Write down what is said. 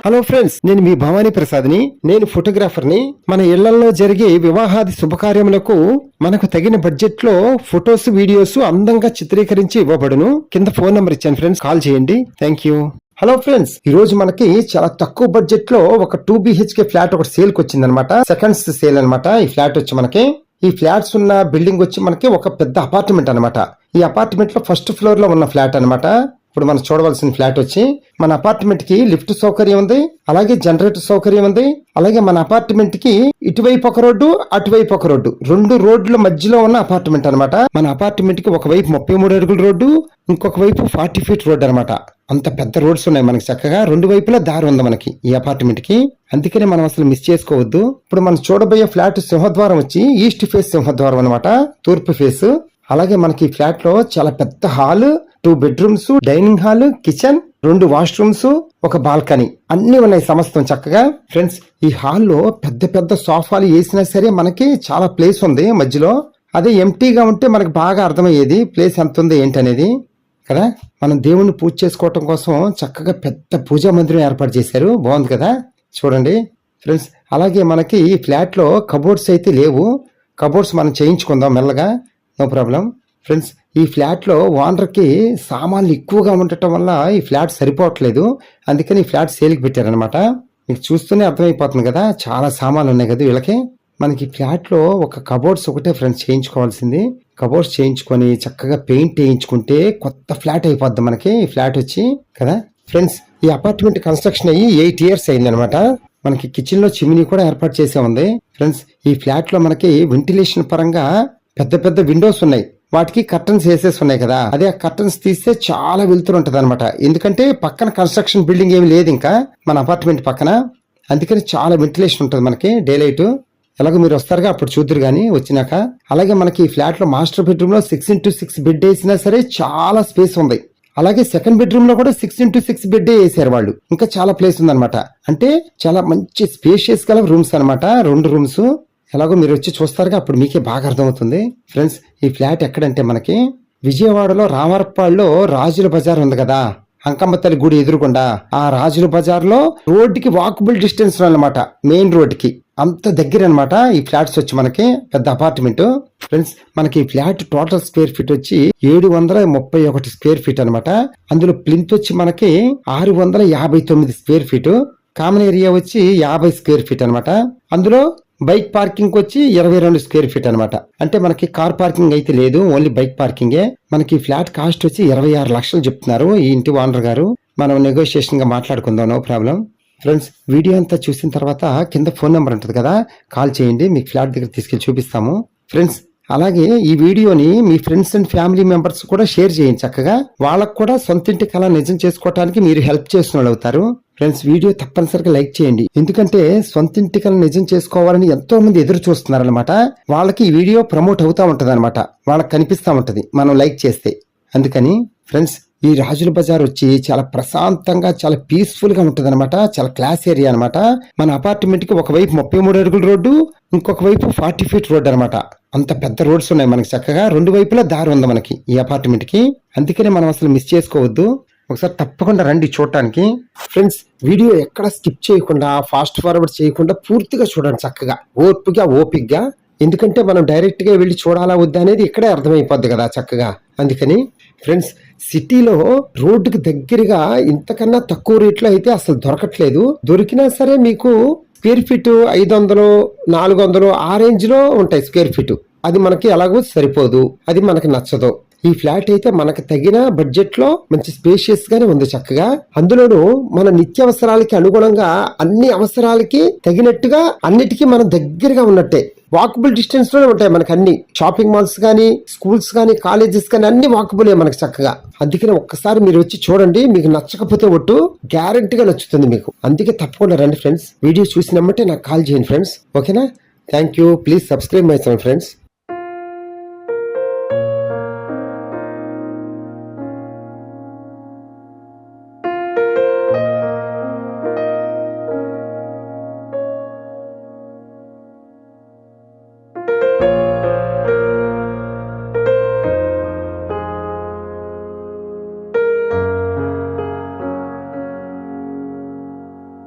Hello friends, నేను మీ భవానీ ప్రసాద్ని. నేను ఫోటోగ్రాఫర్ని. మన ఇళ్లలో జరిగే వివాహాది శుభకార్యములకు మనకు తగిన బడ్జెట్ లో ఫొటోస్, వీడియోస్ అందంగా చిత్రీకరించి ఇవ్వబడును. కింద ఫోన్ నంబర్ ఇచ్చాను ఫ్రెండ్స్, కాల్ చేయండి. Thank you. హలో ఫ్రెండ్స్, ఈ రోజు మనకి చాలా తక్కువ బడ్జెట్ లో ఒక 2 BHK ఫ్లాట్ ఒకటి సేల్ కి వచ్చింది అనమాట. సెకండ్స్ సేల్ అనమాట. ఈ ఫ్లాట్ వచ్చి మనకి, ఈ ఫ్లాట్స్ ఉన్న బిల్డింగ్ వచ్చి మనకి ఒక పెద్ద అపార్ట్మెంట్ అనమాట. ఈ అపార్ట్మెంట్ లో ఫస్ట్ ఫ్లోర్ లో ఉన్న ఫ్లాట్ అనమాట. ఇప్పుడు మనం చూడవలసిన ఫ్లాట్ వచ్చి, మన అపార్ట్మెంట్ కి లిఫ్ట్ సౌకర్యం ఉంది, అలాగే జనరేటర్ సౌకర్యం ఉంది. అలాగే మన అపార్ట్మెంట్ కి ఇటువైపు ఒక రోడ్డు, అటువైపు ఒక రోడ్డు, 2 రోడ్ల మధ్యలో ఉన్న అపార్ట్మెంట్ అనమాట. మన అపార్ట్మెంట్ కి ఒకవైపు 33 అడుగుల రోడ్డు, ఇంకొక వైపు 40 ఫీట్ రోడ్డు అనమాట. అంత పెద్ద రోడ్స్ ఉన్నాయి మనకి. చక్కగా 2 వైపులా దారి ఉంది మనకి ఈ అపార్ట్మెంట్ కి. అందుకనే మనం అసలు మిస్ చేసుకోవద్దు. ఇప్పుడు మనం చూడబోయే ఫ్లాట్ సింహద్వారం వచ్చి ఈస్ట్ ఫేస్ సింహద్వారం అనమాట, తూర్పు ఫేస్. అలాగే మనకి ఫ్లాట్ లో చాలా పెద్ద hall, 2 bedrooms, dining hall, kitchen, 2 washrooms, ఒక బాల్కనీ అన్ని ఉన్నాయి సమస్తం చక్కగా. ఫ్రెండ్స్, ఈ హాల్లో పెద్ద పెద్ద సోఫాలు వేసినా సరే మనకి చాలా ప్లేస్ ఉంది మధ్యలో. అదే ఎంటీగా ఉంటే మనకి బాగా అర్థమయ్యేది ప్లేస్ ఎంత ఉంది ఏంటనేది కదా. మనం దేవుణ్ణి పూజ చేసుకోవటం కోసం చక్కగా పెద్ద పూజా మందిరం ఏర్పాటు చేశారు. బాగుంది కదా, చూడండి ఫ్రెండ్స్. అలాగే మనకి ఈ ఫ్లాట్ లో కబోర్డ్స్ అయితే లేవు. కబోర్డ్స్ మనం చేయించుకుందాం మెల్లగా, నో ప్రాబ్లం. ఫ్రెండ్స్, ఈ ఫ్లాట్ లో ఓనర్ కి సామాన్లు ఎక్కువగా ఉండటం వల్ల ఈ ఫ్లాట్ సరిపోవట్లేదు. అందుకని ఈ ఫ్లాట్ సేల్కి పెట్టారనమాట. మీకు చూస్తూనే అర్థమైపోతుంది కదా, చాలా సామాన్లు ఉన్నాయి కదా వీళ్ళకి. మనకి ఫ్లాట్ లో ఒక కబోర్డ్స్ ఒకటే ఫ్రెండ్స్ చేయించుకోవాల్సింది. కబోర్డ్స్ చేయించుకొని చక్కగా పెయింట్ వేయించుకుంటే కొత్త ఫ్లాట్ అయిపోద్ది మనకి ఈ ఫ్లాట్ వచ్చి కదా. ఫ్రెండ్స్, ఈ అపార్ట్మెంట్ కన్స్ట్రక్షన్ అయ్యి 8 years అయింది అనమాట. మనకి కిచెన్ లో చిమ్నీ కూడా ఏర్పాటు చేసే ఉంది. ఫ్రెండ్స్, ఈ ఫ్లాట్ లో మనకి వెంటిలేషన్ పరంగా పెద్ద పెద్ద విండోస్ ఉన్నాయి. వాటికి కర్టన్స్ వేసేసి ఉన్నాయి కదా. అదే ఆ కర్టన్స్ తీస్తే చాలా వెలుతురు ఉంటది అనమాట. ఎందుకంటే పక్కన కన్స్ట్రక్షన్ బిల్డింగ్ ఏమి లేదు ఇంకా మన అపార్ట్మెంట్ పక్కన. అందుకని చాలా వెంటిలేషన్ ఉంటుంది మనకి డే లైట్. ఎలాగో మీరు వస్తారుగా, అప్పుడు చూద్దరు గానీ వచ్చినాక. అలాగే మనకి ఈ ఫ్లాట్ లో మాస్టర్ బెడ్రూమ్ లో 6x6 బెడ్ వేసినా సరే చాలా స్పేస్ ఉంది. అలాగే సెకండ్ బెడ్రూమ్ లో కూడా 6x6 బెడ్ వేసారు వాళ్ళు. ఇంకా చాలా ప్లేస్ ఉందన్నమాట. అంటే చాలా మంచి స్పేషియస్ గల రూమ్స్ అనమాట, 2 రూమ్స్. ఎలాగో మీరు వచ్చి చూస్తారుగా, అప్పుడు మీకే బాగా అర్థమవుతుంది. ఫ్రెండ్స్, ఈ ఫ్లాట్ ఎక్కడంటే మనకి విజయవాడలో రామరప్పాడులో రాజుల బజార్ ఉంది కదా, అంకమ్మ తల్లి గుడి ఎదురుకుండా ఆ రాజుల బజార్ లో రోడ్డుకి వాకబుల్ డిస్టెన్స్ అనమాట, మెయిన్ రోడ్ కి అంత దగ్గర అనమాట ఈ ఫ్లాట్స్ వచ్చి మనకి. పెద్ద అపార్ట్మెంట్. ఫ్రెండ్స్, మనకి ఈ ఫ్లాట్ టోటల్ స్క్వేర్ ఫీట్ వచ్చి 731 స్క్వేర్ ఫీట్ అనమాట. అందులో ప్లింత్ వచ్చి మనకి 659 స్క్వేర్ ఫీట్, కామన్ ఏరియా వచ్చి 50 స్క్వేర్ ఫీట్ అనమాట. అందులో బైక్ పార్కింగ్ వచ్చి 22 స్క్వేర్ ఫీట్ అనమాట. అంటే మనకి కార్ పార్కింగ్ అయితే లేదు, ఓన్లీ బైక్ పార్కింగే. మనకి ఫ్లాట్ కాస్ట్ వచ్చి 26 లక్షలు చెప్తున్నారు ఈ ఇంటి ఓనర్ గారు. మనం నెగోషియేషన్ గా మాట్లాడుకుందాం, నో ప్రాబ్లం. ఫ్రెండ్స్, వీడియో అంతా చూసిన తర్వాత కింద ఫోన్ నెంబర్ ఉంటుంది కదా, కాల్ చేయండి. మీకు ఫ్లాట్ దగ్గర తీసుకెళ్లి చూపిస్తాము. ఫ్రెండ్స్, అలాగే ఈ వీడియోని మీ ఫ్రెండ్స్ అండ్ ఫ్యామిలీ మెంబర్స్ కూడా షేర్ చేయండి చక్కగా. వాళ్ళకు కూడా సొంతింటి కళ నిజం చేసుకోవడానికి మీరు హెల్ప్ చేసిన వాళ్ళు అవుతారు. ఫ్రెండ్స్, వీడియో తప్పనిసరిగా లైక్ చేయండి. ఎందుకంటే సొంతింటి కళ నిజం చేసుకోవాలని ఎంతో మంది ఎదురు చూస్తున్నారు అనమాట. వాళ్ళకి ఈ వీడియో ప్రమోట్ అవుతా ఉంటది అనమాట, వాళ్ళకి కనిపిస్తా ఉంటది మనం లైక్ చేస్తే. అందుకని ఫ్రెండ్స్, ఈ రాజుల బజార్ వచ్చి చాలా ప్రశాంతంగా, చాలా పీస్ఫుల్ గా ఉంటది అనమాట. చాలా క్లాస్ ఏరియా అనమాట. మన అపార్ట్మెంట్ కి ఒకవైపు 33 అడుగుల రోడ్డు, ఇంకొక వైపు 40 ఫీట్ రోడ్డు అనమాట. అంత పెద్ద రోడ్స్ ఉన్నాయి మనకి. చక్కగా 2 వైపులా దారి ఉంది మనకి ఈ అపార్ట్మెంట్ కి. అందుకనే మనం అసలు మిస్ చేసుకోవద్దు. ఒకసారి తప్పకుండా రండి చూడటానికి. ఫ్రెండ్స్, వీడియో ఎక్కడ స్కిప్ చేయకుండా, ఫాస్ట్ ఫార్వర్డ్ చేయకుండా పూర్తిగా చూడండి చక్కగా, ఓర్పుగా ఓపిక్గా. ఎందుకంటే మనం డైరెక్ట్ గా వెళ్ళి చూడాలా వద్దా అనేది ఇక్కడే అర్థమైపోద్ది కదా చక్కగా. అందుకని ఫ్రెండ్స్, సిటీలో రోడ్డుకి దగ్గరగా ఇంతకన్నా తక్కువ రేట్లో అయితే అసలు దొరకట్లేదు. దొరికినా సరే మీకు స్క్వేర్ ఫీట్ 500, 400 ఆ రేంజ్ లో ఉంటాయి స్క్వేర్ ఫీట్. అది మనకి ఎలాగో సరిపోదు, అది మనకి నచ్చదు. ఈ ఫ్లాట్ అయితే మనకు తగిన బడ్జెట్ లో మంచి స్పేషియస్ గానే ఉంది చక్కగా. అందులోనూ మన నిత్యావసరాలకి అనుగుణంగా, అన్ని అవసరాలకి తగినట్టుగా అన్నిటికీ మనం దగ్గరగా ఉన్నట్టే వాకబుల్ డిస్టెన్స్ లోనే ఉంటాయి మనకి అన్ని. షాపింగ్ మాల్స్ కానీ, స్కూల్స్ కానీ, కాలేజెస్ కానీ అన్ని వాకబులే మనకి చక్కగా. అందుకని ఒక్కసారి మీరు వచ్చి చూడండి. మీకు నచ్చకపోతే ఒట్టు గ్యారంటీగా నచ్చుతుంది మీకు. అందుకే తప్పకుండా రండి ఫ్రెండ్స్. వీడియో చూసినమ్మంటే నాకు కాల్ చేయండి ఫ్రెండ్స్, ఓకేనా. Thank you. Please subscribe my channel friends.